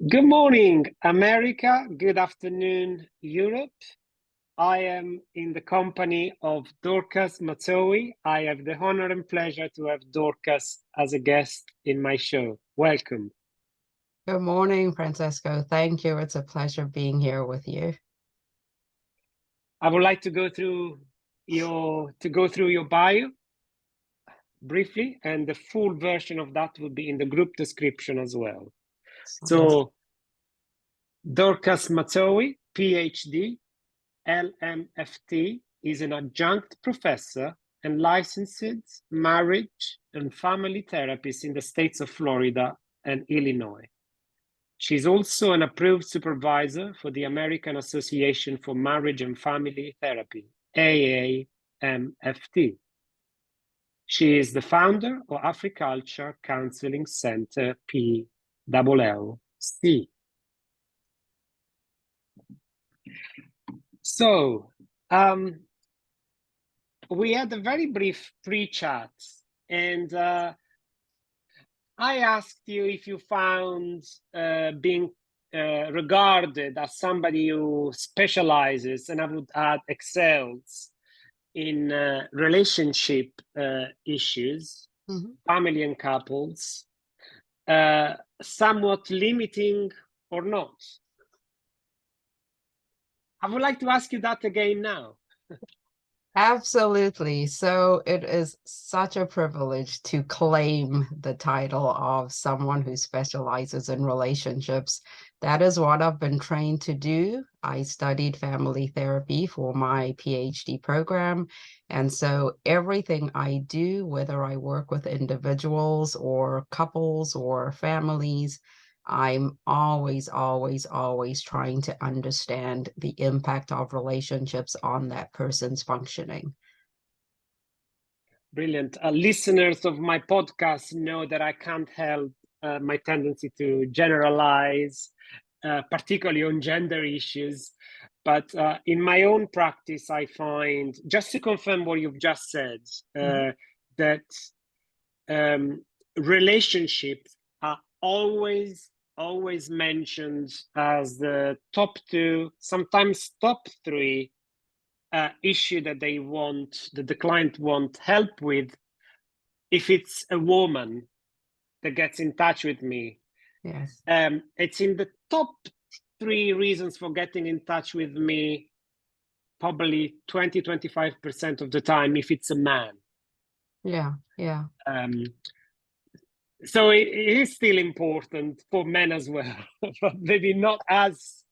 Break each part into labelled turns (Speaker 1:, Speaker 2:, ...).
Speaker 1: Good morning, America. Good afternoon, Europe. I am in the company of Dorcas Matowe. I have the honor and pleasure to have Dorcas as a guest in my show. Welcome.
Speaker 2: Good morning, Francesco. Thank you. It's a pleasure being here with you.
Speaker 1: I would like to go through your bio briefly, and the full version of that will be in the group description as well. So, Dorcas Matowe, PhD, AAMFT, is an adjunct professor and licensed marriage and family therapist in the states of Florida and Illinois. She's also an approved supervisor for the American Association for Marriage and Family Therapy, AAMFT. She is the founder of Africulture Counseling Center PLLC. So, we had a very brief pre-chat, and I asked you if you found being regarded as somebody who specializes, and I would add excels, in relationship issues, family and couples, somewhat limiting or not. I would like to ask you that again now.
Speaker 2: Absolutely. So it is such a privilege to claim the title of someone who specializes in relationships. That is what I've been trained to do. I studied family therapy for my PhD program. And so everything I do, whether I work with individuals or couples or families, I'm always trying to understand the impact of relationships on that person's functioning.
Speaker 1: Brilliant. Listeners of my podcast know that I can't help my tendency to generalize, particularly on gender issues. But in my own practice, I find, just to confirm what you've just said, that relationships are always mentioned as the top two, sometimes top three issue that the client want help with. If it's a woman that gets in touch with me,
Speaker 2: yes,
Speaker 1: it's in the top three reasons for getting in touch with me, probably 20-25% of the time, if it's a man.
Speaker 2: Yeah.
Speaker 1: So it is still important for men as well, but maybe not as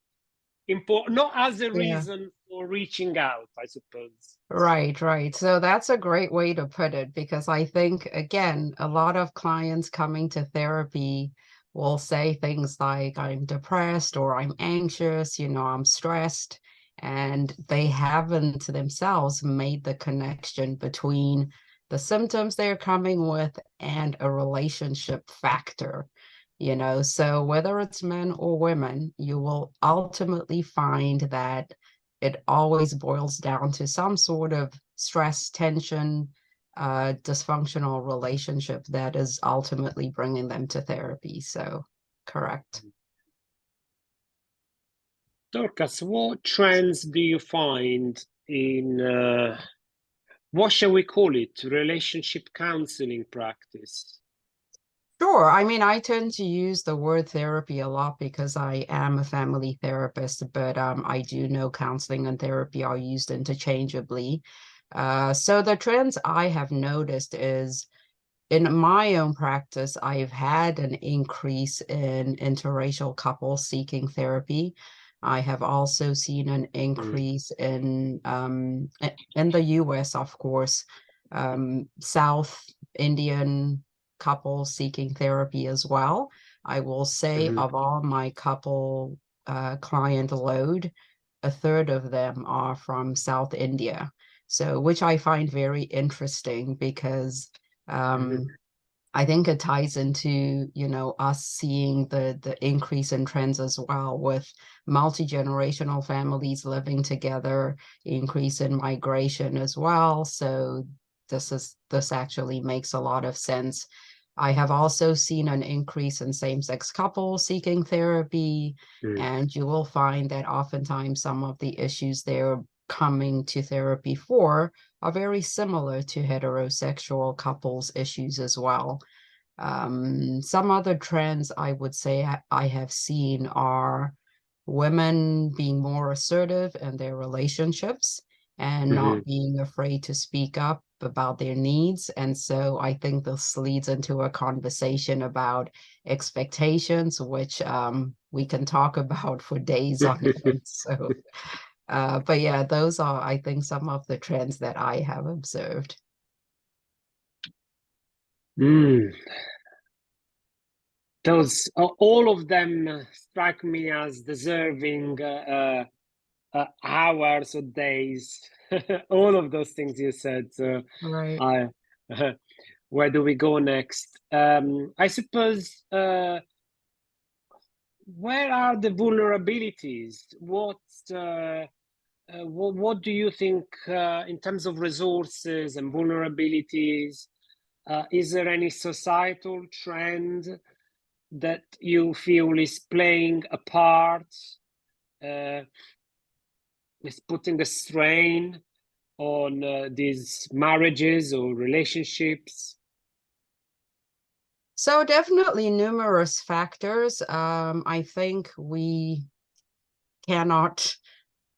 Speaker 1: important, not as a reason for reaching out, I suppose.
Speaker 2: Right. So that's a great way to put it, because I think, again, a lot of clients coming to therapy will say things like, I'm depressed or I'm anxious, I'm stressed, and they haven't themselves made the connection between the symptoms they're coming with and a relationship factor. So whether it's men or women, you will ultimately find that it always boils down to some sort of stress, tension, dysfunctional relationship that is ultimately bringing them to therapy. So, correct.
Speaker 1: Dorcas, what trends do you find in, what shall we call it, relationship counseling practice?
Speaker 2: Sure. I mean, I tend to use the word therapy a lot because I am a family therapist, but I do know counseling and therapy are used interchangeably. So the trends I have noticed is, in my own practice, I've had an increase in interracial couples seeking therapy. I have also seen an increase in the US, of course, South Indian couples seeking therapy as well. I will say of all my couple client load, a third of them are from South India. So, which I find very interesting because I think it ties into, us seeing the increase in trends as well, with multi-generational families living together, increase in migration as well. So this actually makes a lot of sense. I have also seen an increase in same-sex couples seeking therapy, and you will find that oftentimes some of the issues they're coming to therapy for are very similar to heterosexual couples issues as well. Some other trends I would say I have seen are women being more assertive in their relationships and not being afraid to speak up about their needs. And so I think this leads into a conversation about expectations, which we can talk about for days on end. So, but yeah, those are, I think, some of the trends that I have observed.
Speaker 1: Those all of them strike me as deserving hours or days. All of those things you said. So
Speaker 2: Right.
Speaker 1: where do we go next? I suppose where are the vulnerabilities? What do you think in terms of resources and vulnerabilities? Is there any societal trend that you feel is playing a part, is putting a strain on these marriages or relationships?
Speaker 2: So definitely numerous factors. I think we cannot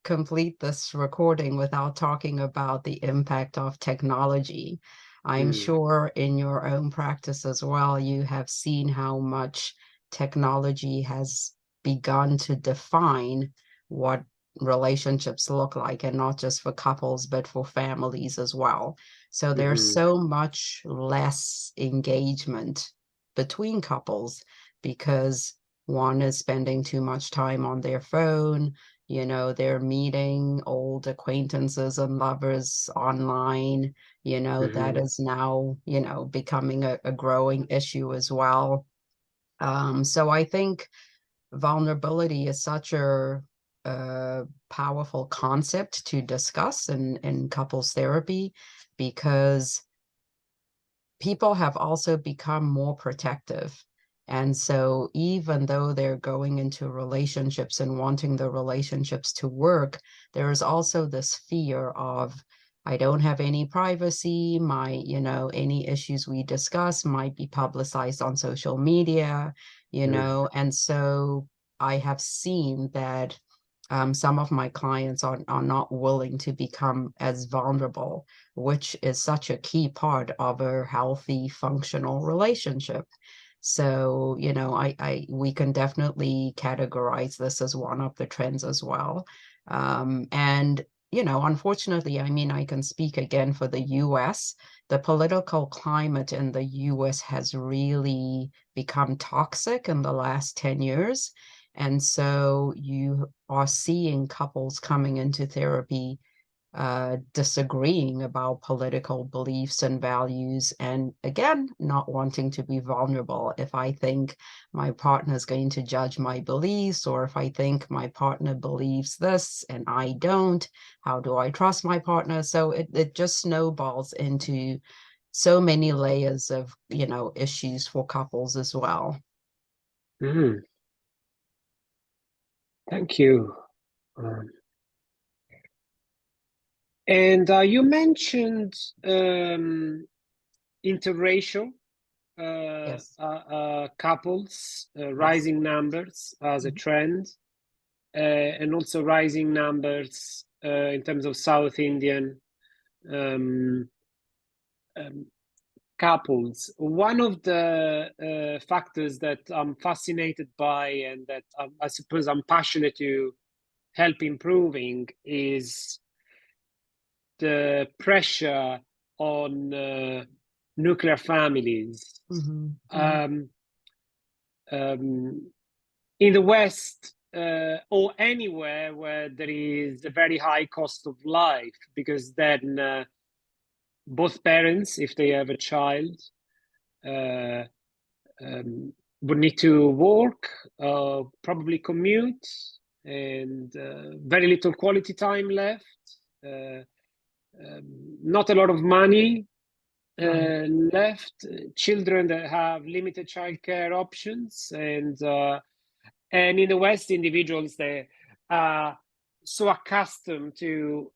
Speaker 2: complete this recording without talking about the impact of technology. I'm sure in your own practice as well, you have seen how much technology has begun to define what relationships look like, and not just for couples, but for families as well. So there's so much less engagement between couples because one is spending too much time on their phone. You know, they're meeting old acquaintances and lovers online. You know, that is now, you know, becoming a growing issue as well. So I think vulnerability is such a powerful concept to discuss in couples therapy, because people have also become more protective. And so even though they're going into relationships and wanting the relationships to work, there is also this fear of, I don't have any privacy. You know, any issues we discuss might be publicized on social media, you know. And so I have seen that some of my clients are not willing to become as vulnerable, which is such a key part of a healthy, functional relationship. So, you know, we can definitely categorize this as one of the trends as well. And, you know, unfortunately, I mean, I can speak again for the US. The political climate in the US has really become toxic in the last 10 years. And so you are seeing couples coming into therapy disagreeing about political beliefs and values, and again, not wanting to be vulnerable. If I think my partner is going to judge my beliefs, or if I think my partner believes this and I don't, how do I trust my partner? So it just snowballs into so many layers of, you know, issues for couples as well.
Speaker 1: Thank you. And you mentioned interracial
Speaker 2: Yes.
Speaker 1: couples,
Speaker 2: Yes.
Speaker 1: rising numbers as a trend, and also rising numbers in terms of South Indian couples. One of the factors that I'm fascinated by, and that I suppose I'm passionate to help improving, is the pressure on nuclear families. In the West, or anywhere where there is a very high cost of life, because then both parents, if they have a child, would need to work, probably commute, and very little quality time left. Not a lot of money left children that have limited childcare options, and in the West, individuals that are so accustomed to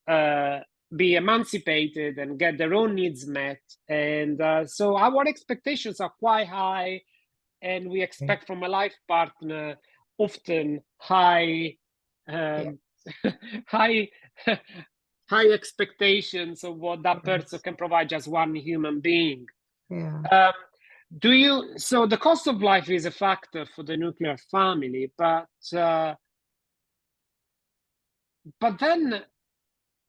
Speaker 1: be emancipated and get their own needs met. And so our expectations are quite high, and we expect from a life partner often high, high, high expectations of what that person can provide as one human being.
Speaker 2: Yeah.
Speaker 1: So the cost of life is a factor for the nuclear family, but then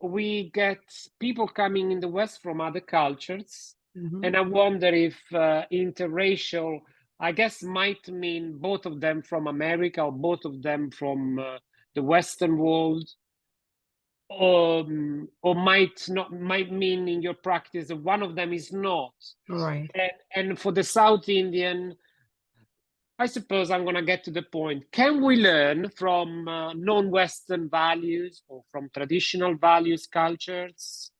Speaker 1: we get people coming in the West from other cultures, and I wonder if interracial, I guess, might mean both of them from America or both of them from the Western world, or might mean in your practice that one of them is not.
Speaker 2: Right.
Speaker 1: And for the South Indian, I suppose I'm going to get to the point. Can we learn from non-Western values or from traditional values cultures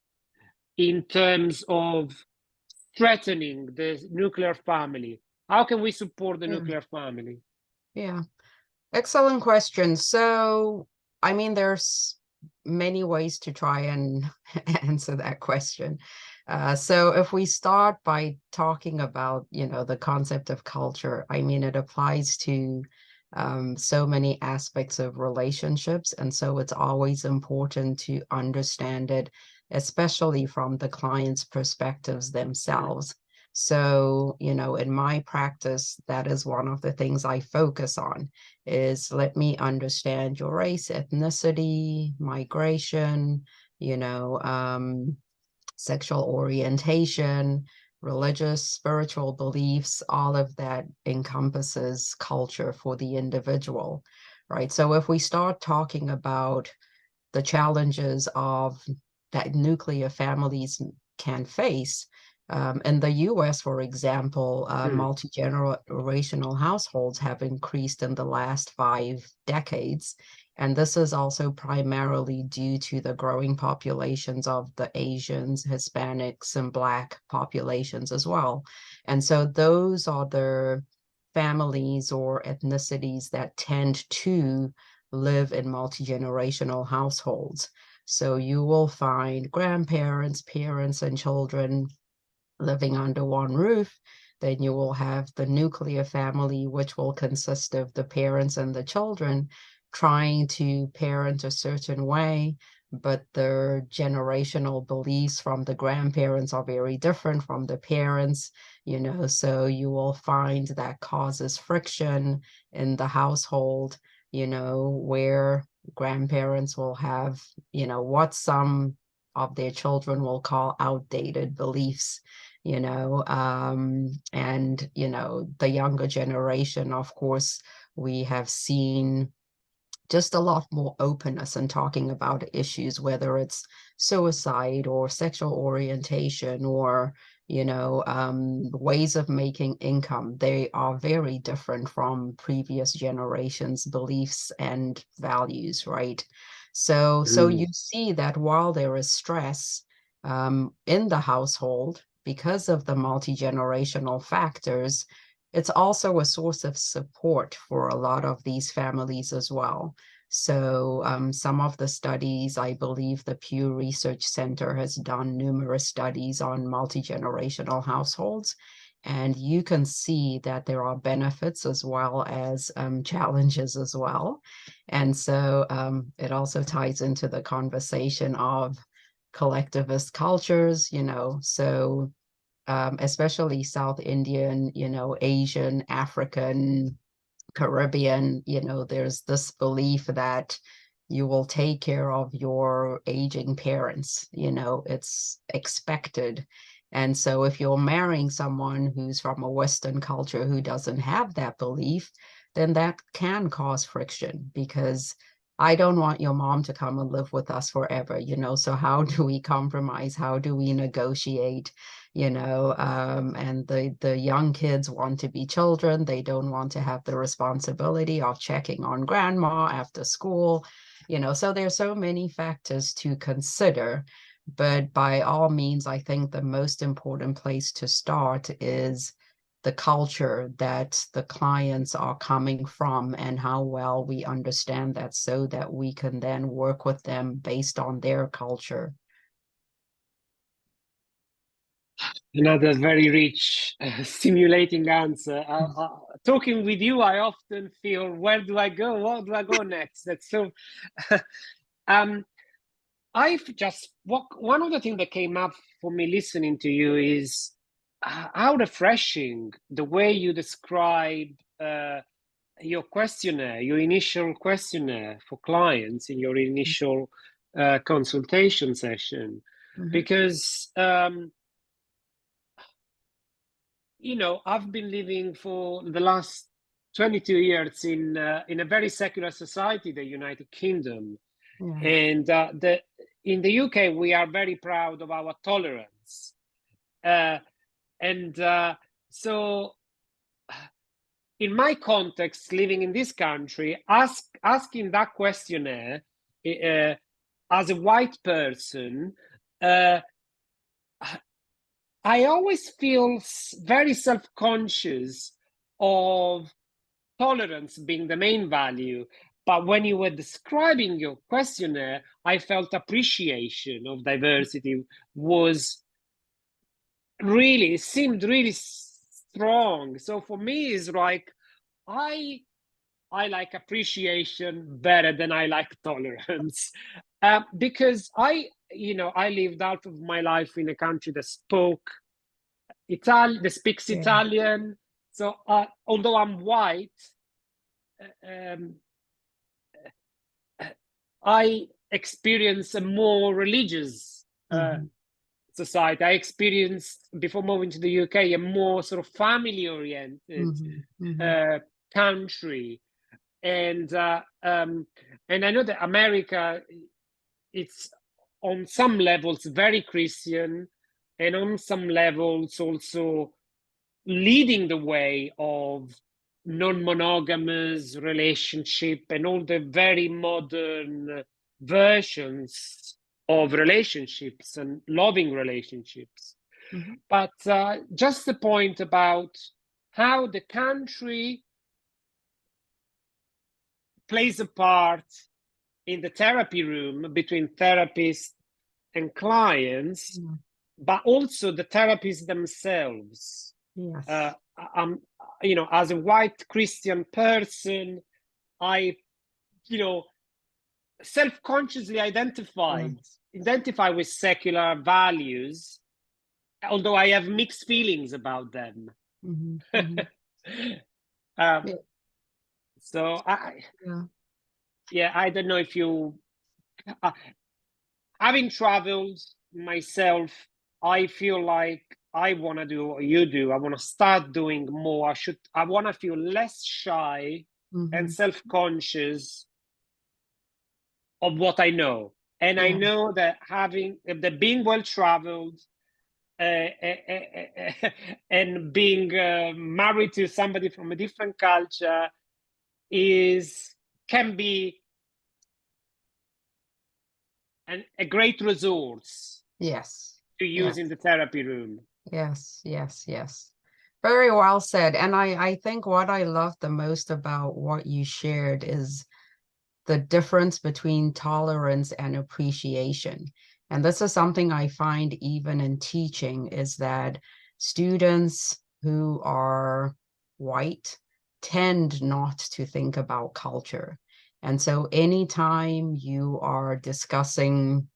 Speaker 1: in terms of threatening the nuclear family? How can we support the nuclear family?
Speaker 2: Yeah. Excellent question. So, I mean, there's many ways to try and answer that question. So if we start by talking about, the concept of culture, I mean, it applies to so many aspects of relationships. And so it's always important to understand it, especially from the client's perspectives themselves. So, in my practice, that is one of the things I focus on is let me understand your race, ethnicity, migration, sexual orientation, religious, spiritual beliefs, all of that encompasses culture for the individual, right? So if we start talking about the challenges of that nuclear families can face, in the US, for example, multi-generational households have increased in the last 5 decades. And this is also primarily due to the growing populations of the Asians, Hispanics, and Black populations as well. And so those are the families or ethnicities that tend to live in multi-generational households. So you will find grandparents, parents, and children living under one roof. Then you will have the nuclear family, which will consist of the parents and the children trying to parent a certain way, but their generational beliefs from the grandparents are very different from the parents, so you will find that causes friction in the household, where grandparents will have, what some of their children will call outdated beliefs, and, the younger generation, of course, we have seen just a lot more openness in talking about issues, whether it's suicide or sexual orientation or, ways of making income. They are very different from previous generations' beliefs and values, right? So you see that while there is stress in the household because of the multi-generational factors, it's also a source of support for a lot of these families as well. So some of the studies, I believe the Pew Research Center has done numerous studies on multi-generational households, and you can see that there are benefits as well as challenges as well. And so it also ties into the conversation of collectivist cultures, so especially South Indian, Asian, African, Caribbean, there's this belief that you will take care of your aging parents, it's expected. And so if you're marrying someone who's from a Western culture who doesn't have that belief, then that can cause friction because I don't want your mom to come and live with us forever, so how do we compromise? How do we negotiate? And the young kids want to be children. They don't want to have the responsibility of checking on grandma after school, so there's so many factors to consider. But by all means, I think the most important place to start is the culture that the clients are coming from and how well we understand that, so that we can then work with them based on their culture.
Speaker 1: Another very rich, stimulating answer. Talking with you, I often feel, where do I go? What do I go next? That's so. One of the things that came up for me listening to you is how refreshing the way you describe your questionnaire, your initial questionnaire for clients in your initial consultation session, because I've been living for the last 22 years in a very secular society, the United Kingdom. Yeah. And in the UK, we are very proud of our tolerance. So in my context, living in this country, asking that questionnaire as a white person, I always feel very self-conscious of tolerance being the main value. But when you were describing your questionnaire, I felt appreciation of diversity seemed really strong. So for me, it's like, I like appreciation better than I like tolerance, because I lived out of my life in a country that speaks Italian. So although I'm white, I experience a more religious society. I experienced, before moving to the UK, a more sort of family-oriented country. And I know that America, it's on some levels very Christian, and on some levels also leading the way of non-monogamous relationship and all the very modern versions of relationships and loving relationships. But just the point about how the country plays a part in the therapy room between therapists and clients, but also the therapists themselves. Yes. As a white Christian person, I, self-consciously identify with secular values, although I have mixed feelings about them. So I don't know if you, having traveled myself, I feel like I want to do what you do. I want to start doing more. I want to feel less shy and self-conscious of what I know. And I know that being well-traveled and being married to somebody from a different culture can be a great resource.
Speaker 2: Yes.
Speaker 1: To use in the therapy room.
Speaker 2: Yes. Very well said. And I think what I love the most about what you shared is the difference between tolerance and appreciation. And this is something I find even in teaching, is that students who are white tend not to think about culture. And so anytime you are discussing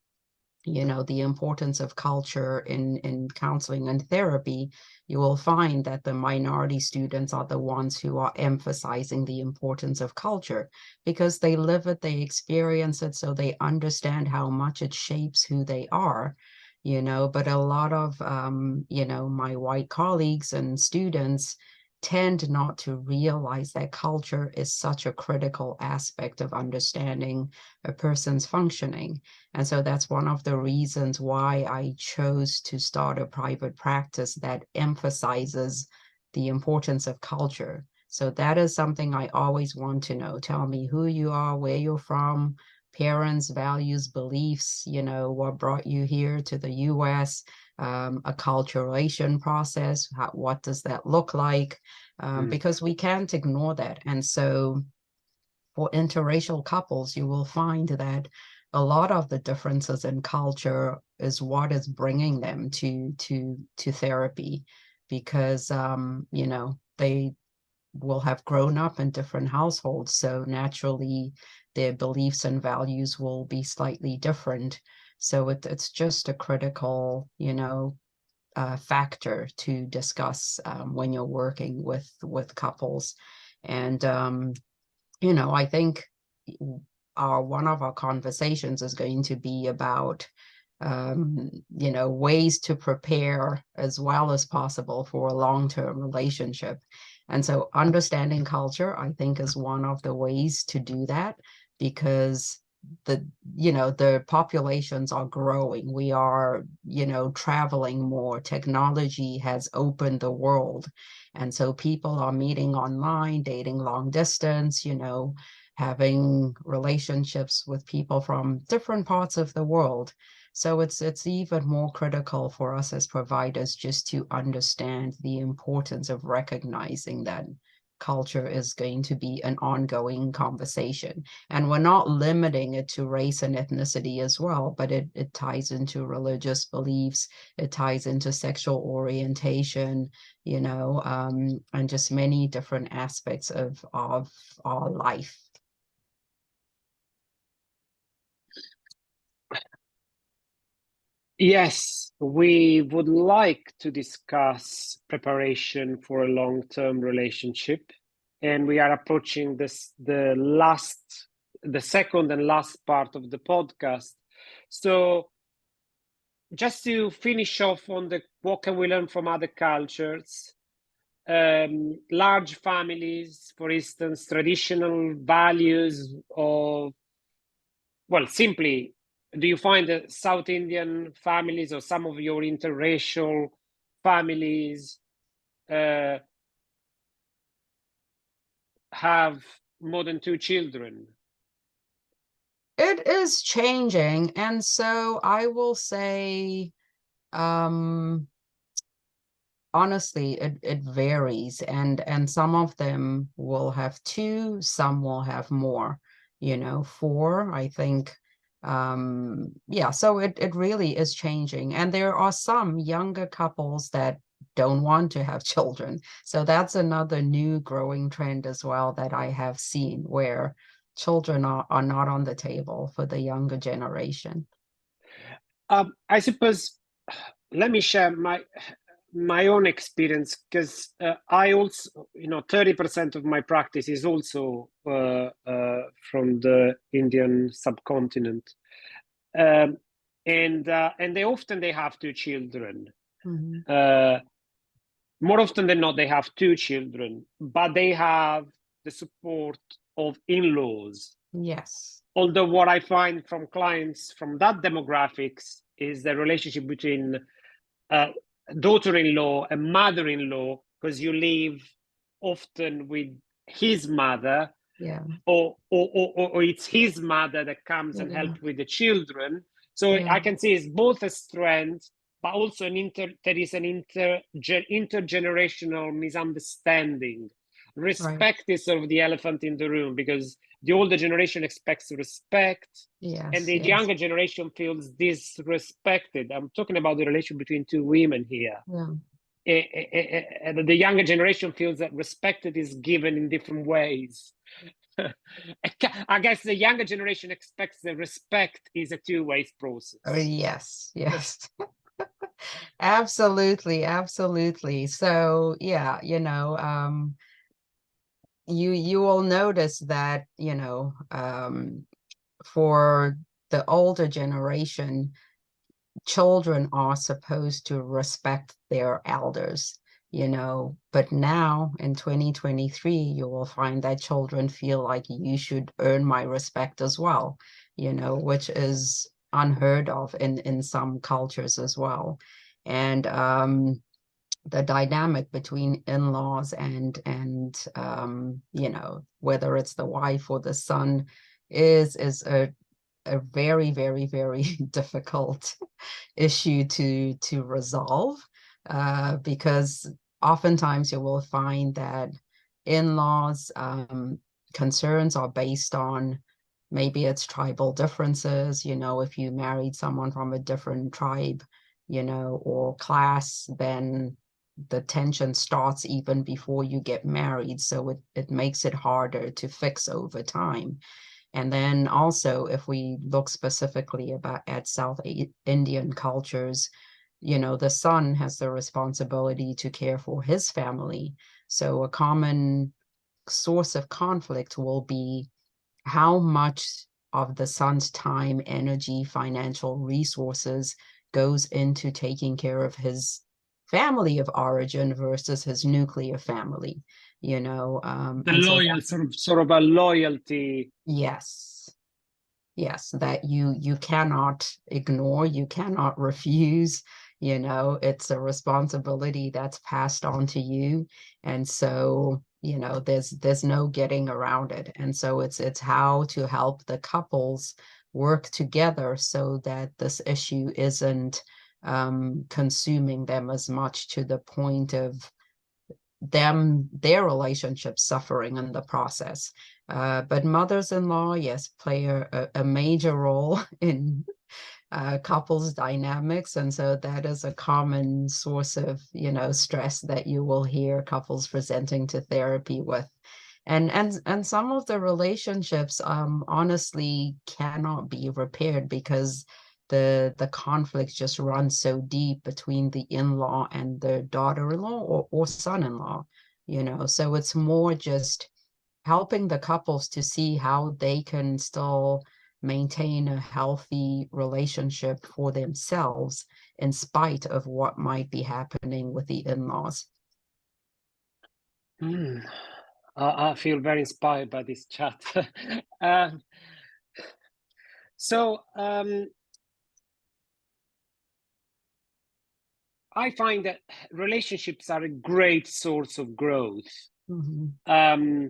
Speaker 2: the importance of culture in counseling and therapy, you will find that the minority students are the ones who are emphasizing the importance of culture, because they live it, they experience it, so they understand how much it shapes who they are. But a lot of, my white colleagues and students tend not to realize that culture is such a critical aspect of understanding a person's functioning. And so that's one of the reasons why I chose to start a private practice that emphasizes the importance of culture. So that is something I always want to know. Tell me who you are, where you're from, parents' values, beliefs, you know, what brought you here to the US, acculturation process, what does that look like? Because we can't ignore that. And so for interracial couples, you will find that a lot of the differences in culture is what is bringing them to therapy, because you know, they will have grown up in different households, so naturally their beliefs and values will be slightly different. So it's just a critical, you know, factor to discuss when you're working with couples. And you know, I think one of our conversations is going to be about you know, ways to prepare as well as possible for a long-term relationship. And so understanding culture, I think, is one of the ways to do that, because you know, the populations are growing. We are, you know, traveling more. Technology has opened the world. And so people are meeting online, dating long distance, you know, having relationships with people from different parts of the world. So it's even more critical for us as providers just to understand the importance of recognizing that culture is going to be an ongoing conversation. And we're not limiting it to race and ethnicity as well, but it ties into religious beliefs, it ties into sexual orientation, you know, and just many different aspects of our life.
Speaker 1: Yes, we would like to discuss preparation for a long-term relationship, and we are approaching the second and last part of the podcast. So just to finish off on what can we learn from other cultures, large families, for instance, traditional values of, well, simply, do you find that South Indian families or some of your interracial families have more than 2 children?
Speaker 2: It is changing. And so I will say, honestly, it varies. And some of them will have 2, some will have more, you know, 4, I think. Yeah, so it really is changing. And there are some younger couples that don't want to have children. So that's another new growing trend as well that I have seen, where children are not on the table for the younger generation.
Speaker 1: I suppose, let me share my own experience, because I also, you know, 30% of my practice is also from the Indian subcontinent, and they often have 2 children.
Speaker 2: Mm-hmm.
Speaker 1: More often than not, they have 2 children, but they have the support of in-laws.
Speaker 2: Yes.
Speaker 1: Although what I find from clients from that demographics is the relationship between daughter-in-law and mother-in-law, because you live often with his mother,
Speaker 2: Yeah.
Speaker 1: or it's his mother that comes and helps with the children. So
Speaker 2: Yeah.
Speaker 1: I can see it's both a strength, but also there is an intergenerational misunderstanding. Respect is sort of the elephant in the room, because the older generation expects respect, and the younger generation feels disrespected. I'm talking about the relation between 2 women here. The younger generation feels that respect is given in different ways. I guess the younger generation expects that respect is a 2-way process.
Speaker 2: Yes. Absolutely. So yeah, you know, you will notice that, you know, for the older generation, children are supposed to respect their elders, you know, but now in 2023, you will find that children feel like you should earn my respect as well, you know, which is unheard of in some cultures as well. And the dynamic between in-laws and you know, whether it's the wife or the son is a a very, very, very difficult issue to resolve, because oftentimes you will find that in-laws concerns are based on, maybe it's tribal differences. If you married someone from a different tribe, or class, then the tension starts even before you get married. So it makes it harder to fix over time. And then also, if we look specifically at South Indian cultures, the son has the responsibility to care for his family. So a common source of conflict will be how much of the son's time, energy, financial resources goes into taking care of his family of origin versus his nuclear family.
Speaker 1: The
Speaker 2: and
Speaker 1: loyal sort of a loyalty.
Speaker 2: Yes, that you cannot ignore, you cannot refuse. It's a responsibility that's passed on to you, and so there's no getting around it. And so it's how to help the couples work together so that this issue isn't consuming them as much to the point of their relationship suffering in the process. But mothers-in-law, yes, play a major role in couples dynamics. And so that is a common source of, stress that you will hear couples presenting to therapy with. And some of the relationships honestly cannot be repaired because the conflict just runs so deep between the in-law and the daughter-in-law or son-in-law. So it's more just helping the couples to see how they can still maintain a healthy relationship for themselves in spite of what might be happening with the in-laws.
Speaker 1: I feel very inspired by this chat. I find that relationships are a great source of growth.
Speaker 2: Mm-hmm.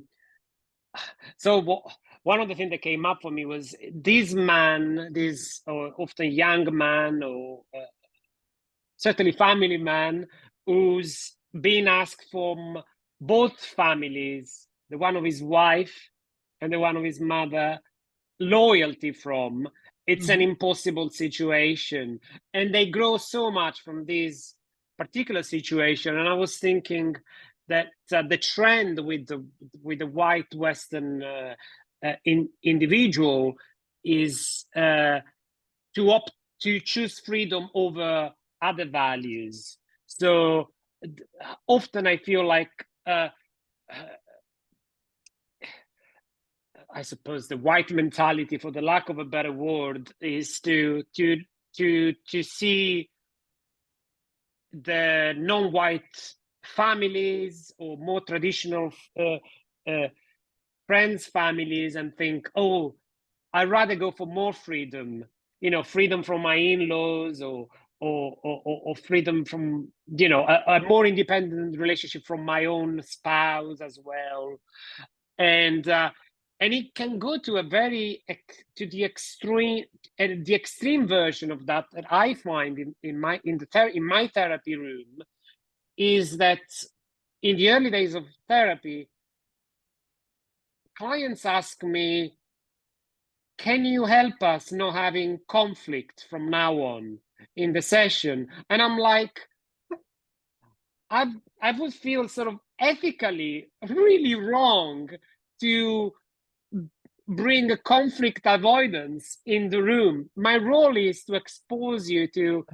Speaker 1: One of the things that came up for me was this man, this often young man, or certainly family man, who's been asked from both families, the one of his wife and the one of his mother, loyalty from. It's an impossible situation, and they grow so much from this particular situation. And I was thinking that the trend with the white Western individual is to choose freedom over other values. So often I feel like I suppose the white mentality, for the lack of a better word, is to see the non-white families or more traditional friends families and think, oh, I'd rather go for more freedom, freedom from my in-laws or freedom from, a more independent relationship from my own spouse as well. And it can go to the extreme version of that I find in my therapy room, is that in the early days of therapy, clients ask me, can you help us not having conflict from now on in the session? And I'm like, I would feel sort of ethically really wrong to bring a conflict avoidance in the room. My role is to expose you to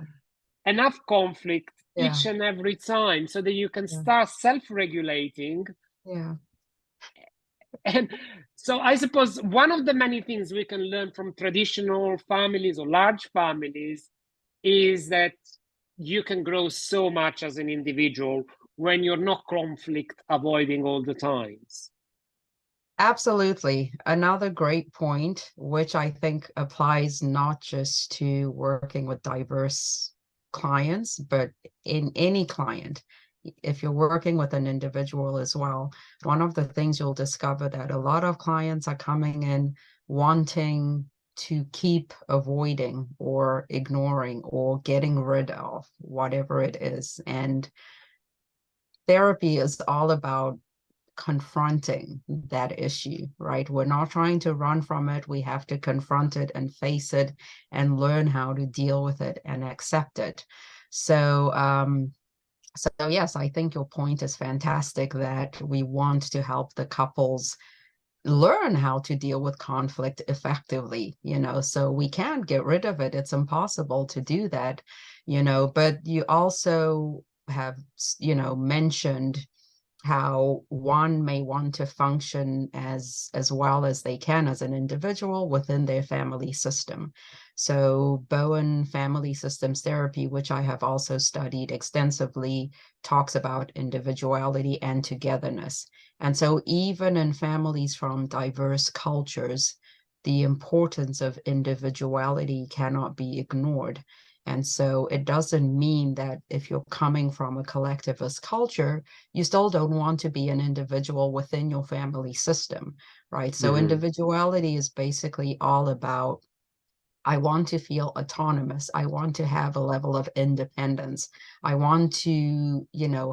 Speaker 1: enough conflict each and every time so that you can start self-regulating. And so I suppose one of the many things we can learn from traditional families or large families is that you can grow so much as an individual when you're not conflict avoiding all the times.
Speaker 2: Absolutely. Another great point, which I think applies not just to working with diverse clients, but in any client. If you're working with an individual as well, one of the things you'll discover that a lot of clients are coming in wanting to keep avoiding or ignoring or getting rid of whatever it is. And therapy is all about confronting that issue, right? We're not trying to run from it. We have to confront it and face it and learn how to deal with it and accept it. So, so yes, I think your point is fantastic, that we want to help the couples learn how to deal with conflict effectively, so we can't get rid of it. It's impossible to do that, but you also have, mentioned how one may want to function as well as they can as an individual within their family system. So Bowen Family Systems Therapy, which I have also studied extensively, talks about individuality and togetherness. And so even in families from diverse cultures, the importance of individuality cannot be ignored. And so it doesn't mean that if you're coming from a collectivist culture, you still don't want to be an individual within your family system, right? So individuality is basically all about, I want to feel autonomous. I want to have a level of independence. I want to,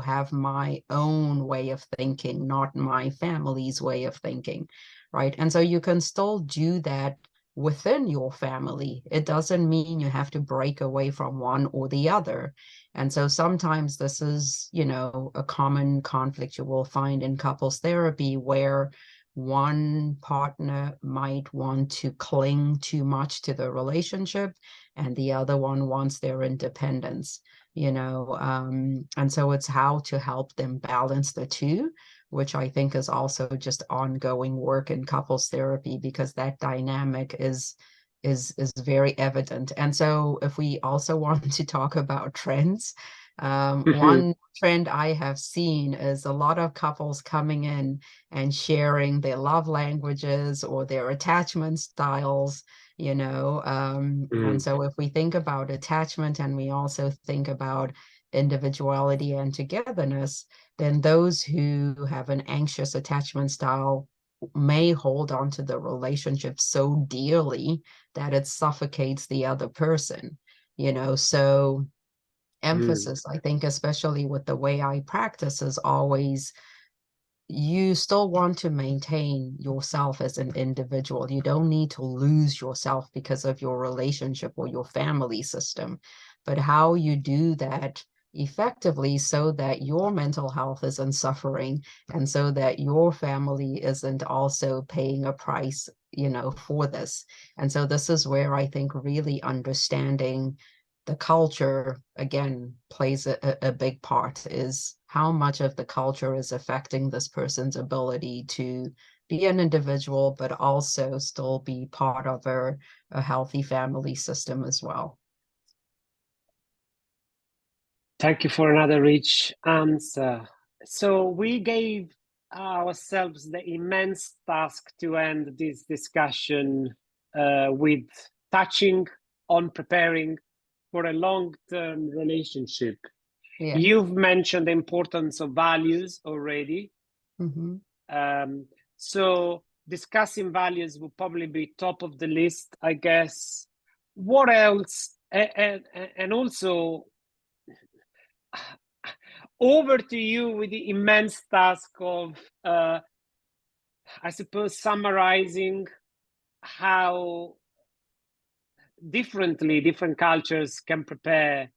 Speaker 2: have my own way of thinking, not my family's way of thinking, right? And so you can still do that within your family. It doesn't mean you have to break away from one or the other. And so sometimes this is, a common conflict you will find in couples therapy, where one partner might want to cling too much to the relationship and the other one wants their independence, and so it's how to help them balance the two, which I think is also just ongoing work in couples therapy, because that dynamic is very evident. And so if we also want to talk about trends, one trend I have seen is a lot of couples coming in and sharing their love languages or their attachment styles, and so if we think about attachment and we also think about individuality and togetherness, then those who have an anxious attachment style may hold on to the relationship so dearly that it suffocates the other person, so emphasis, I think, especially with the way I practice, is always, you still want to maintain yourself as an individual. You don't need to lose yourself because of your relationship or your family system. But how you do that effectively so that your mental health isn't suffering and so that your family isn't also paying a price, for this. And so this is where I think really understanding the culture, again, plays a big part, is how much of the culture is affecting this person's ability to be an individual, but also still be part of a healthy family system as well.
Speaker 1: Thank you for another rich answer. So we gave ourselves the immense task to end this discussion with touching on preparing for a long-term relationship. Yeah. You've mentioned the importance of values already. So discussing values will probably be top of the list, I guess. What else? And also, over to you with the immense task of, I suppose, summarizing how different cultures can prepare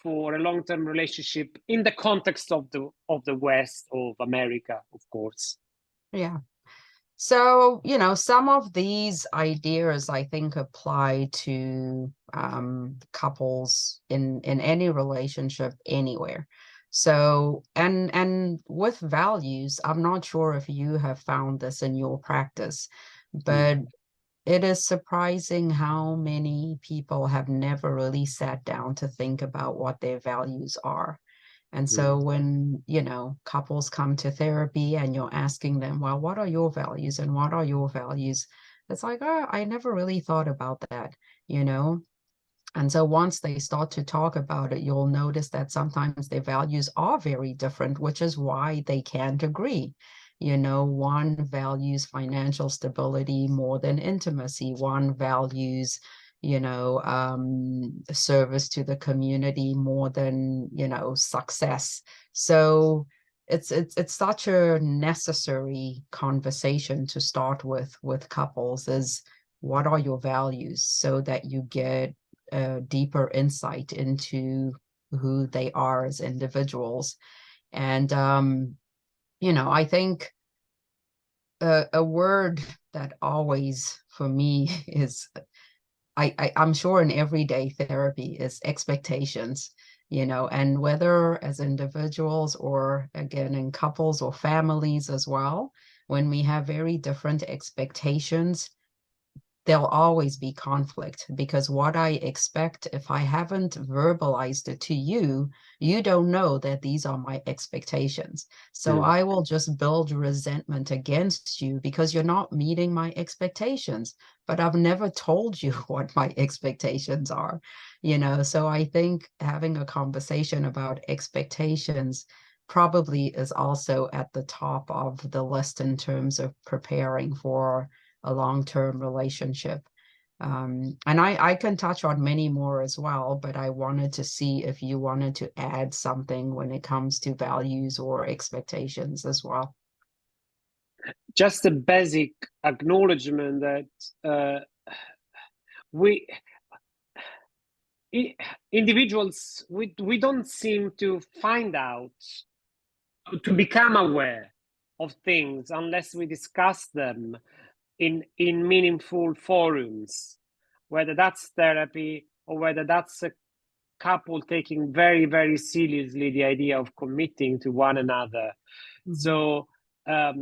Speaker 1: for a long-term relationship in the context of the West, of America, of course.
Speaker 2: Yeah. So, some of these ideas I think apply to couples in any relationship anywhere. So, and with values, I'm not sure if you have found this in your practice, but it is surprising how many people have never really sat down to think about what their values are. And so when, couples come to therapy and you're asking them, well, what are your values and what are your values? It's like, oh, I never really thought about that, And so once they start to talk about it, you'll notice that sometimes their values are very different, which is why they can't agree. You know, one values financial stability more than intimacy. One values, you know, service to the community more than, you know, success. So it's such a necessary conversation to start with couples, is what are your values, so that you get a deeper insight into who they are as individuals. And you know, I think a word that always for me is, I'm sure in everyday therapy, is expectations, you know, and whether as individuals or again in couples or families as well, when we have very different expectations, there'll always be conflict, because what I expect, if I haven't verbalized it to you, you don't know that these are my expectations. So I will just build resentment against you because you're not meeting my expectations, but I've never told you what my expectations are, you know. So I think having a conversation about expectations probably is also at the top of the list in terms of preparing for a long-term relationship. And I can touch on many more as well, but I wanted to see if you wanted to add something when it comes to values or expectations as well.
Speaker 1: Just a basic acknowledgement that individuals, we don't seem to find out, to become aware of things unless we discuss them in meaningful forums, whether that's therapy or whether that's a couple taking very, very seriously the idea of committing to one another. So I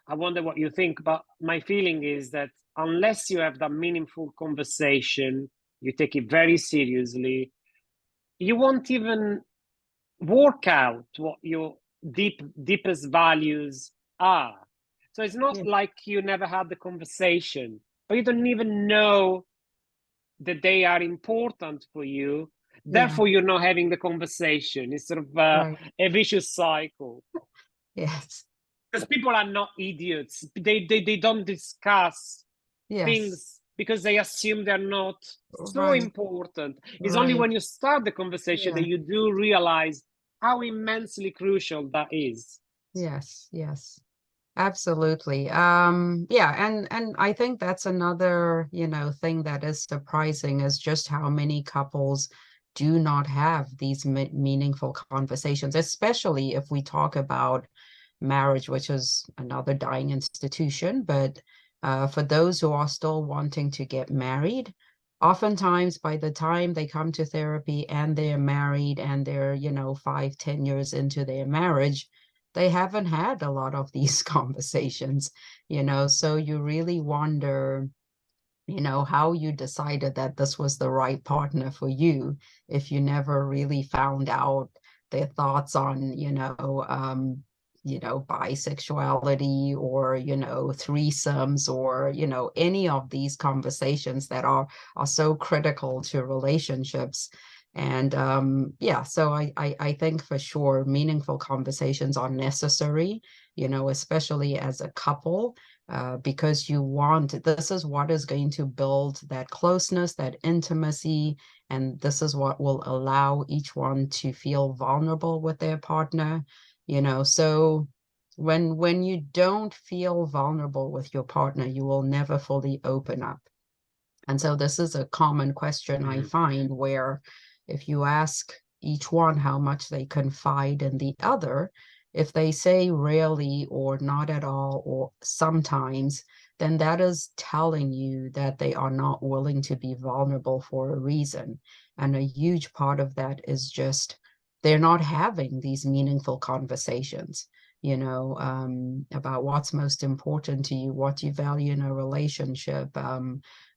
Speaker 1: wonder what you think, but my feeling is that unless you have that meaningful conversation, you take it very seriously, you won't even work out what your deepest values are. So it's not like you never had the conversation, but you don't even know that they are important for you. Therefore, you're not having the conversation. It's sort of a vicious cycle.
Speaker 2: Yes.
Speaker 1: Because people are not idiots. They don't discuss things because they assume they're not so important. It's only when you start the conversation that you do realize how immensely crucial that is.
Speaker 2: Yes, yes. Absolutely. Yeah, and I think that's another, you know, thing that is surprising, is just how many couples do not have these meaningful conversations, especially if we talk about marriage, which is another dying institution. But for those who are still wanting to get married, oftentimes by the time they come to therapy and they're married and they're, you know, 5-10 years into their marriage, they haven't had a lot of these conversations, you know. So you really wonder, you know, how you decided that this was the right partner for you if you never really found out their thoughts on, you know, bisexuality or, you know, threesomes or, you know, any of these conversations that are so critical to relationships. And yeah, so I think for sure meaningful conversations are necessary, you know, especially as a couple, because this is what is going to build that closeness, that intimacy, and this is what will allow each one to feel vulnerable with their partner, you know. So when you don't feel vulnerable with your partner, you will never fully open up. And so this is a common question I find, where if you ask each one how much they confide in the other, if they say rarely or not at all or sometimes, then that is telling you that they are not willing to be vulnerable for a reason. And a huge part of that is just they're not having these meaningful conversations, you know, about what's most important to you, what you value in a relationship,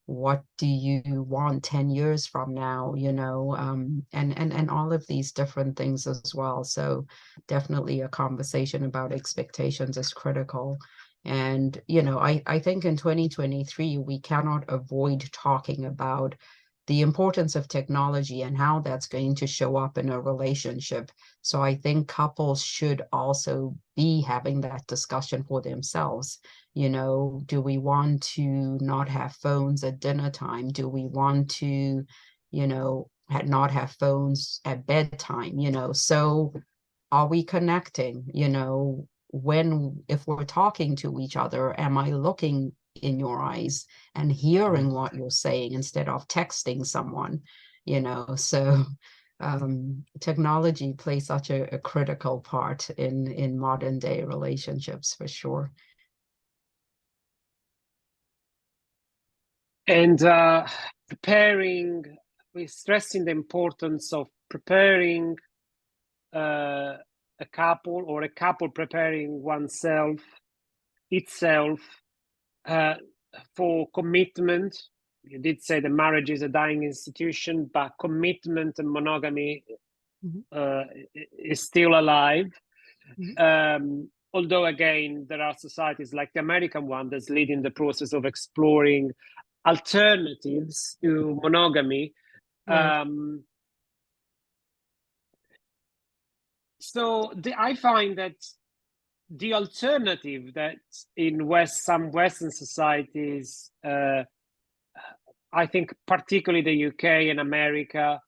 Speaker 2: what do you want 10 years from now, you know, and all of these different things as well. So definitely a conversation about expectations is critical. And, you know, I think in 2023, we cannot avoid talking about the importance of technology and how that's going to show up in a relationship. So I think couples should also be having that discussion for themselves. You know, do we want to not have phones at dinner time? Do we want to, you know, not have phones at bedtime? You know, so are we connecting? You know, if we're talking to each other, am I looking in your eyes and hearing what you're saying instead of texting someone? You know, so technology plays such a critical part in modern day relationships, for sure.
Speaker 1: And we're stressing the importance of preparing a couple, or a couple preparing oneself, itself, for commitment. You did say the marriage is a dying institution, but commitment and monogamy is still alive. Although, again, there are societies like the American one that's leading the process of exploring alternatives to monogamy.
Speaker 2: Right.
Speaker 1: I find that the alternative that in some Western societies, I think particularly the UK and America,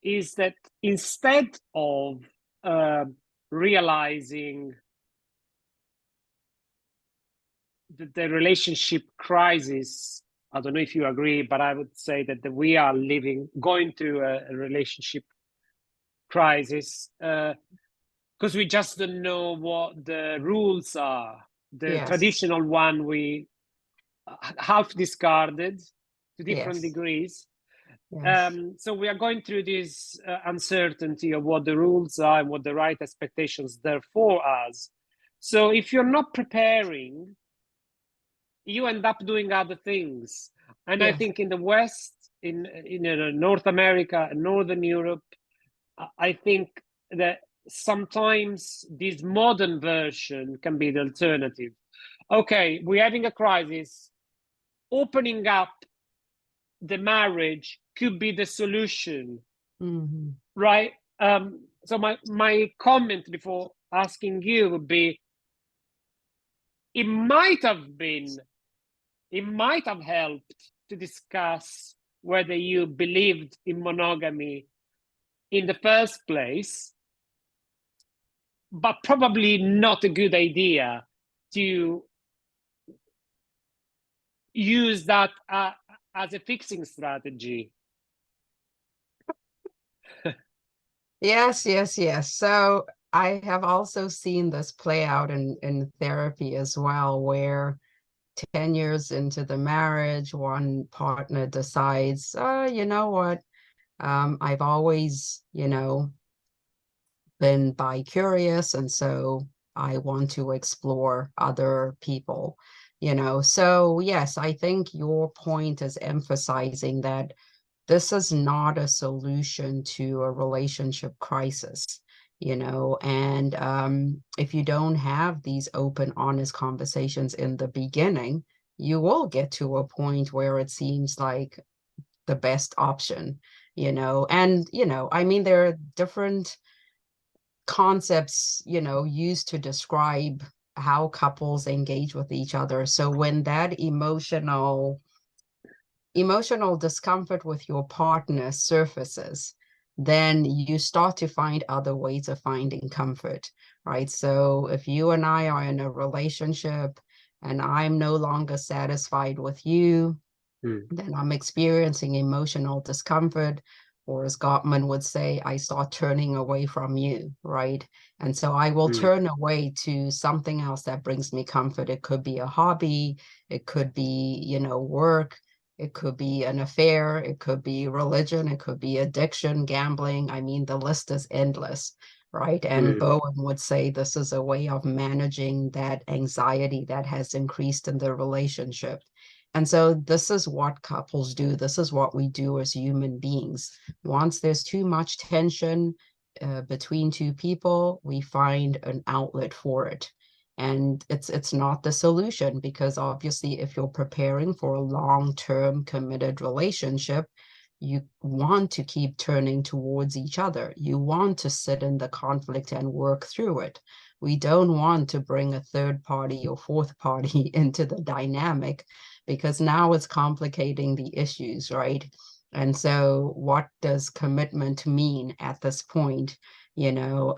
Speaker 1: is that instead of realizing the relationship crisis, I don't know if you agree, but I would say that we are going through a relationship crisis, because we just don't know what the rules are. The traditional one we half discarded to different degrees. So we are going through this uncertainty of what the rules are and what the right expectations there for us. So if you're not preparing, you end up doing other things. And I think in the West, in North America and Northern Europe, I think that sometimes this modern version can be the alternative. Okay, we're having a crisis. Opening up the marriage could be the solution, right? So my comment before asking you would be, it might have helped to discuss whether you believed in monogamy in the first place, but probably not a good idea to use that as a fixing strategy.
Speaker 2: Yes. So I have also seen this play out in therapy as well, where 10 years into the marriage, one partner decides, you know what, I've always, you know, been bi-curious, and so I want to explore other people, you know. So yes, I think your point is emphasizing that this is not a solution to a relationship crisis, you know. And if you don't have these open, honest conversations in the beginning, you will get to a point where it seems like the best option, you know. And, you know, I mean, there are different concepts, you know, used to describe how couples engage with each other. So when that emotional discomfort with your partner surfaces, then you start to find other ways of finding comfort, right? So if you and I are in a relationship and I'm no longer satisfied with you, then I'm experiencing emotional discomfort, or as Gottman would say, I start turning away from you, right? And so I will turn away to something else that brings me comfort. It could be a hobby, it could be, you know, work, it could be an affair, it could be religion, it could be addiction, gambling. I mean, the list is endless, right? And Bowen would say this is a way of managing that anxiety that has increased in the relationship. And so this is what couples do. This is what we do as human beings. Once there's too much tension between two people, we find an outlet for it. And it's not the solution, because obviously if you're preparing for a long-term committed relationship, you want to keep turning towards each other. You want to sit in the conflict and work through it. We don't want to bring a third party or fourth party into the dynamic, because now it's complicating the issues, right? And so what does commitment mean at this point? You know,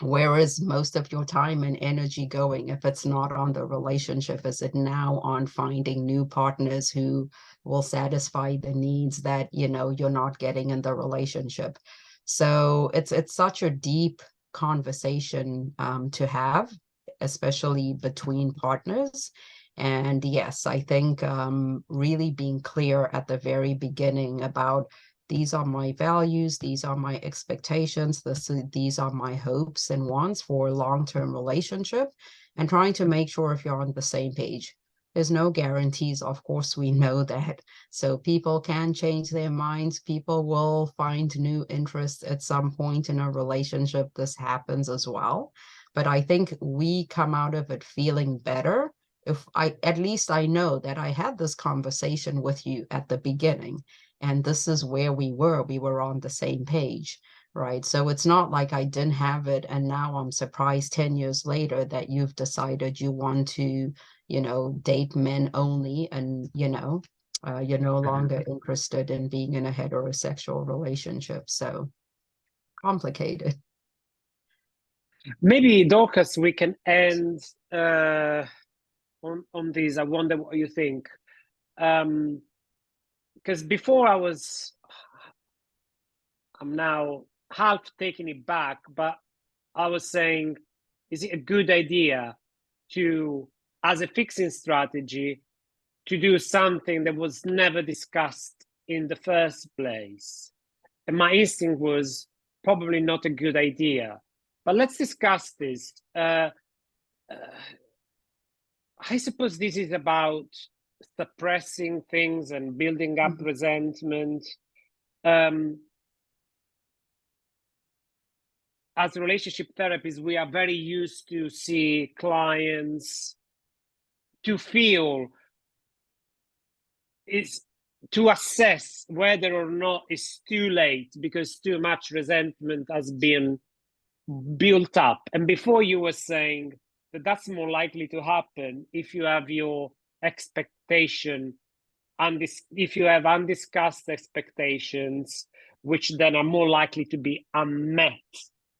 Speaker 2: where is most of your time and energy going? If it's not on the relationship, is it now on finding new partners who will satisfy the needs that, you know, you're not getting in the relationship? So it's such a deep conversation to have, especially between partners. And yes, I think really being clear at the very beginning about, these are my values, these are my expectations, these are my hopes and wants for a long-term relationship, and trying to make sure if you're on the same page. There's no guarantees, of course, we know that. So people can change their minds. People will find new interests at some point in a relationship. This happens as well. But I think we come out of it feeling better if at least I know that I had this conversation with you at the beginning, and this is where we were on the same page, right? So it's not like I didn't have it and now I'm surprised 10 years later that you've decided you want to, you know, date men only, and, you know, you're no longer interested in being in a heterosexual relationship. So complicated.
Speaker 1: Maybe, Dorcas, we can end on this. I wonder what you think. Because before I'm now half taking it back, but I was saying, is it a good idea to, as a fixing strategy, to do something that was never discussed in the first place? And my instinct was probably not a good idea. But let's discuss this. I suppose this is about suppressing things and building up resentment. As relationship therapists, we are very used to see clients to feel is to assess whether or not it's too late because too much resentment has been built up. And before you were saying that that's more likely to happen if you have your expectation, and if you have undiscussed expectations, which then are more likely to be unmet.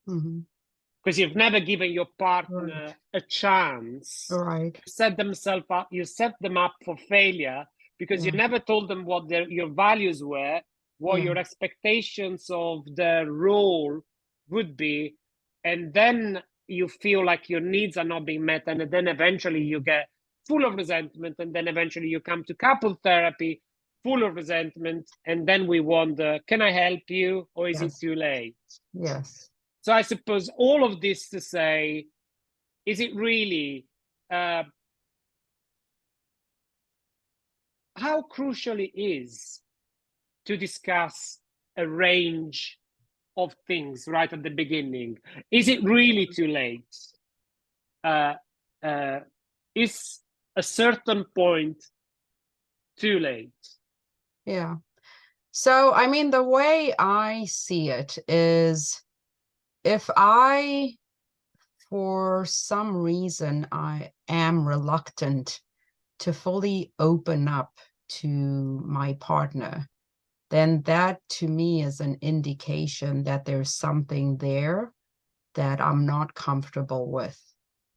Speaker 1: Because you've never given your partner a chance to set themselves up. You set them up for failure because you never told them what your values were, what your expectations of their role would be, and then you feel like your needs are not being met, and then eventually you get full of resentment, and then eventually you come to couple therapy full of resentment, and then we wonder, can I help you, or is it too late?
Speaker 2: Yes.
Speaker 1: So I suppose all of this to say, is it really, how crucial it is to discuss a range of things right at the beginning? Is it really too late? Is a certain point too late?
Speaker 2: Yeah. So, I mean, the way I see it is, if I, for some reason, I am reluctant to fully open up to my partner, then that to me is an indication that there's something there that I'm not comfortable with,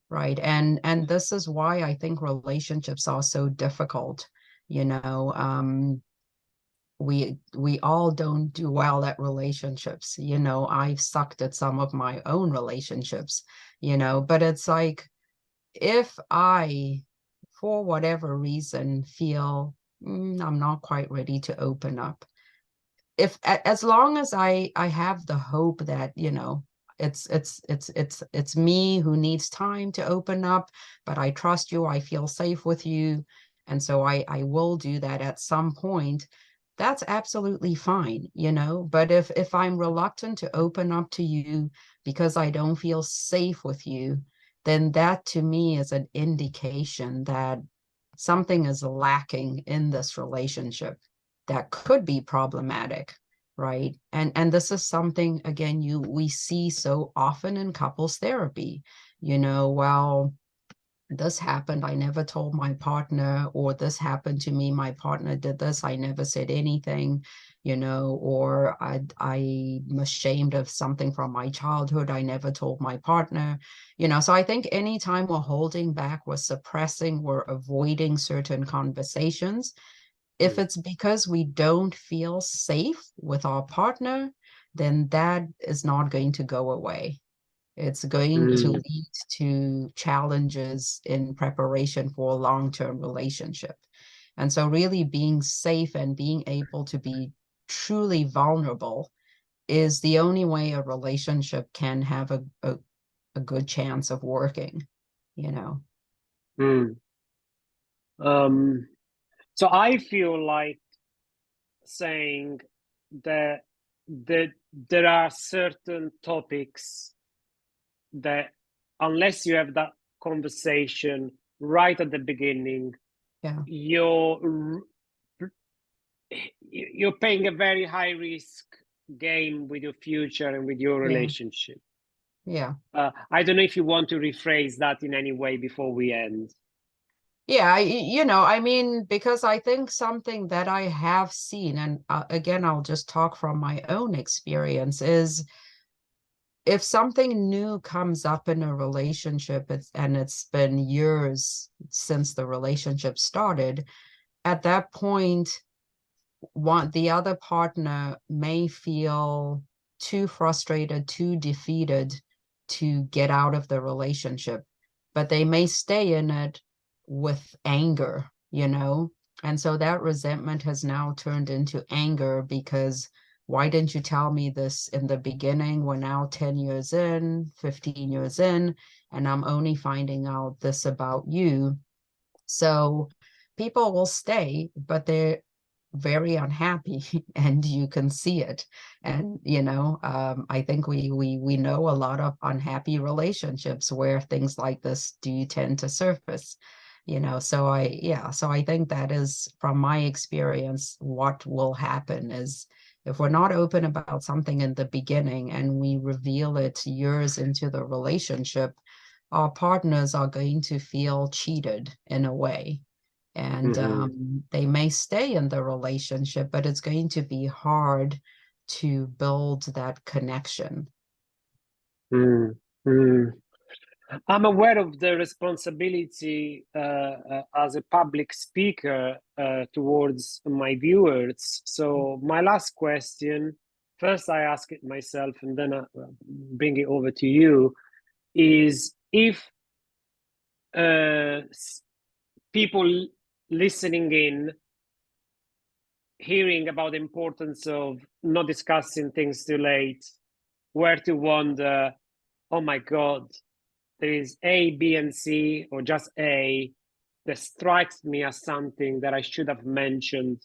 Speaker 2: right? And this is why I think relationships are so difficult. You know, we all don't do well at relationships. You know, I've sucked at some of my own relationships, you know, but it's like, if I, for whatever reason, feel I'm not quite ready to open up, if as long as I have the hope that, you know, it's me who needs time to open up, but I trust you, I feel safe with you, and so I will do that at some point, that's absolutely fine, you know. But if I'm reluctant to open up to you because I don't feel safe with you, then that to me is an indication that something is lacking in this relationship that could be problematic, right? And this is something, again, we see so often in couples therapy. Well, this happened, I never told my partner, or this happened to me, my partner did this, I never said anything, or I'm ashamed of something from my childhood, I never told my partner, so I think anytime we're holding back, we're suppressing, we're avoiding certain conversations, if it's because we don't feel safe with our partner, then that is not going to go away. It's going to lead to challenges in preparation for a long-term relationship. And so really being safe and being able to be truly vulnerable is the only way a relationship can have a good chance of working,
Speaker 1: So I feel like saying that there are certain topics that unless you have that conversation right at the beginning, you're playing a very high risk game with your future and with your relationship. I don't know if you want to rephrase that in any way before we end.
Speaker 2: Yeah, I mean, because I think something that I have seen, and again, I'll just talk from my own experience, is if something new comes up in a relationship, and it's been years since the relationship started, at that point, the other partner may feel too frustrated, too defeated to get out of the relationship, but they may stay in it with anger, and so that resentment has now turned into anger because why didn't you tell me this in the beginning? We're now 10 years in, 15 years in, and I'm only finding out this about you. So people will stay, but they're very unhappy and you can see it. And I think we know a lot of unhappy relationships where things like this do tend to surface, so I think that is, from my experience, what will happen is if we're not open about something in the beginning and we reveal it years into the relationship, our partners are going to feel cheated in a way. And they may stay in the relationship, but it's going to be hard to build that connection.
Speaker 1: I'm aware of the responsibility as a public speaker towards my viewers. So my last question, first I ask it myself and then I bring it over to you, is if people listening in, hearing about the importance of not discussing things too late, were to wonder, oh my God, there is A, B, and C, or just A, that strikes me as something that I should have mentioned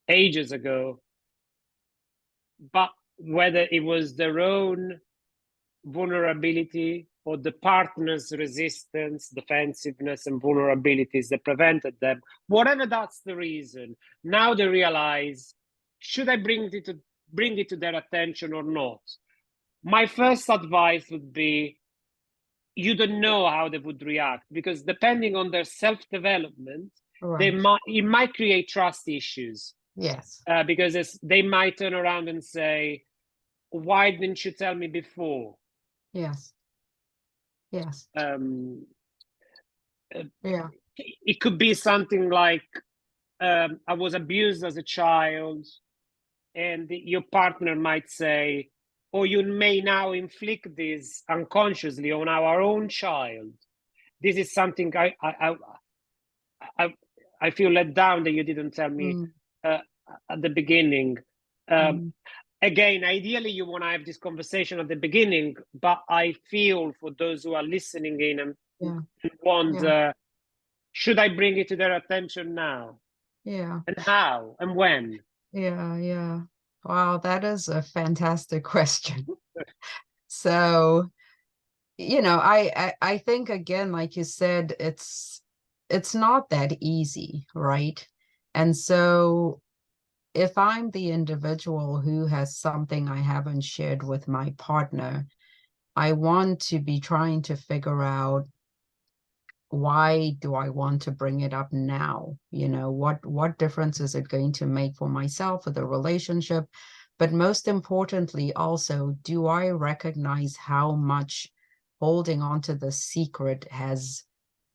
Speaker 1: ages ago. But whether it was their own vulnerability or the partner's resistance, defensiveness, and vulnerabilities that prevented them, whatever that's the reason, now they realize, should I bring it to their attention or not? My first advice would be, you don't know how they would react, because depending on their self-development, it might create trust issues.
Speaker 2: Yes.
Speaker 1: Because they might turn around and say, why didn't you tell me before?
Speaker 2: Yes. Yes.
Speaker 1: It could be something like, I was abused as a child, and your partner might say, or you may now inflict this unconsciously on our own child. This is something I feel let down that you didn't tell me at the beginning. Again, ideally, you want to have this conversation at the beginning, but I feel for those who are listening in and wonder, should I bring it to their attention now? And how and when?
Speaker 2: Wow, that is a fantastic question. So you know, I think, again, like you said, it's not that easy, right? And so if I'm the individual who has something I haven't shared with my partner, I want to be trying to figure out, why do I want to bring it up now? You know, what difference is it going to make for myself, for the relationship? But most importantly, also, do I recognize how much holding on to the secret has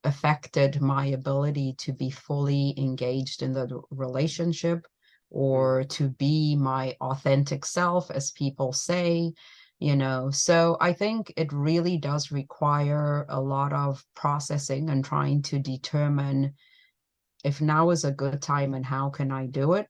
Speaker 2: affected my ability to be fully engaged in the relationship, or to be my authentic self, as people say, you know? So I think it really does require a lot of processing and trying to determine if now is a good time and how can I do it.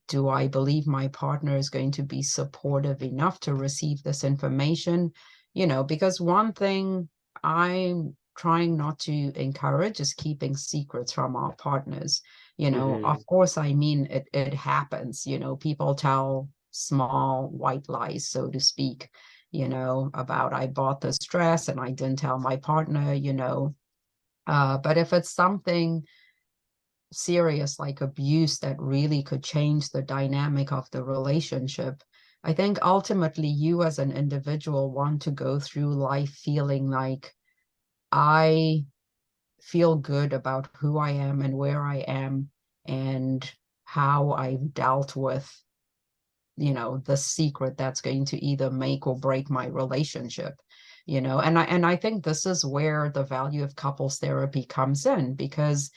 Speaker 2: Do I believe my partner is going to be supportive enough to receive this information? You know, because one thing I'm trying not to encourage is keeping secrets from our partners. You know, of course, I mean, it happens, you know, people tell small white lies, so to speak, you know, about, I bought this dress and I didn't tell my partner, you know. But if it's something serious like abuse that really could change the dynamic of the relationship, I think ultimately you as an individual want to go through life feeling like, I feel good about who I am and where I am and how I've dealt with, you know, the secret that's going to either make or break my relationship. You know, and I think this is where the value of couples therapy comes in, because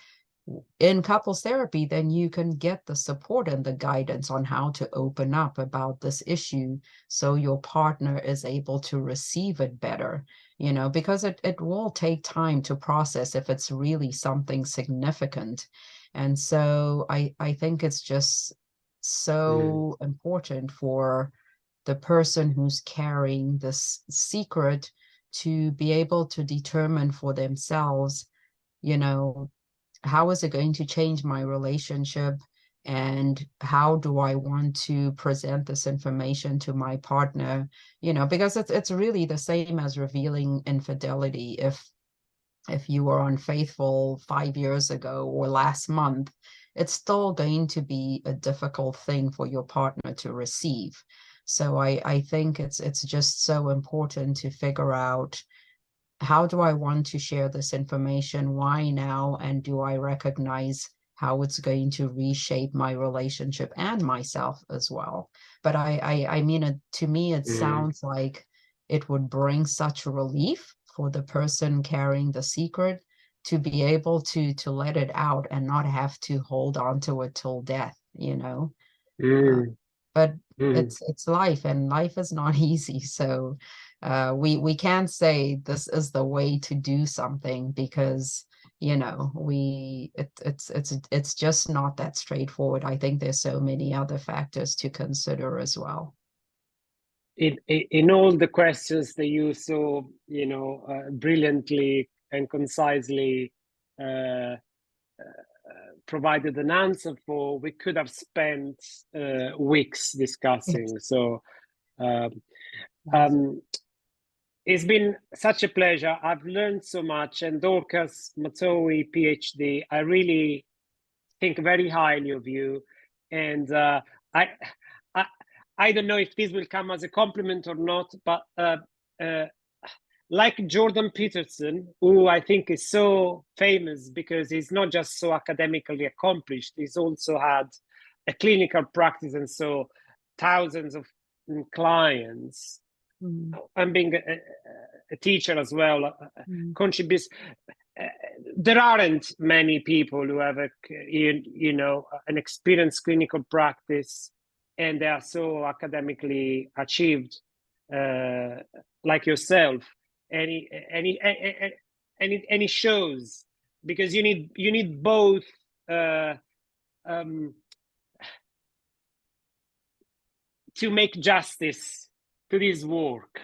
Speaker 2: in couples therapy, then you can get the support and the guidance on how to open up about this issue, so your partner is able to receive it better, you know, because it will take time to process if it's really something significant. And so I think it's just so important for the person who's carrying this secret to be able to determine for themselves, you know, how is it going to change my relationship, and how do I want to present this information to my partner? You know, because it's really the same as revealing infidelity. If you were unfaithful 5 years ago or last month, it's still going to be a difficult thing for your partner to receive. So I think it's just so important to figure out, how do I want to share this information? Why now? And do I recognize how it's going to reshape my relationship and myself as well? But I mean, to me, it sounds like it would bring such relief for the person carrying the secret to be able to let it out and not have to hold on to it till death, you know? But it's life, and life is not easy. So we can't say this is the way to do something, because, you know, it's just not that straightforward. I think there's so many other factors to consider as well.
Speaker 1: In all the questions that you so, you know, brilliantly and concisely provided an answer for, we could have spent weeks discussing. So it's been such a pleasure. I've learned so much. And Dorcas Matowe, PhD, I really think very highly of you. And I don't know if this will come as a compliment or not, but like Jordan Peterson, who I think is so famous because he's not just so academically accomplished, he's also had a clinical practice, and so thousands of clients. I'm being a teacher as well, contributes. There aren't many people who have you know, an experienced clinical practice and they are so academically achieved, like yourself. And it shows, because you need both to make justice to this work.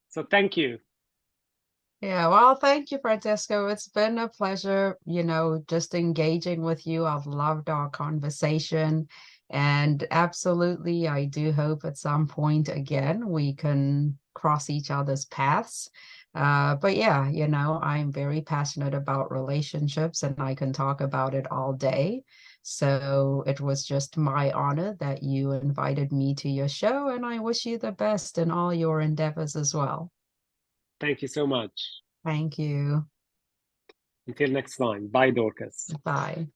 Speaker 1: So thank you.
Speaker 2: Yeah, well, thank you, Francesco. It's been a pleasure, you know, just engaging with you. I've loved our conversation. And absolutely, I do hope at some point again we can cross each other's paths. But yeah, you know, I'm very passionate about relationships and I can talk about it all day. So it was just my honor that you invited me to your show, and I wish you the best in all your endeavors as well.
Speaker 1: Thank you so much.
Speaker 2: Thank you.
Speaker 1: Until next time. Bye, Dorcas.
Speaker 2: Bye.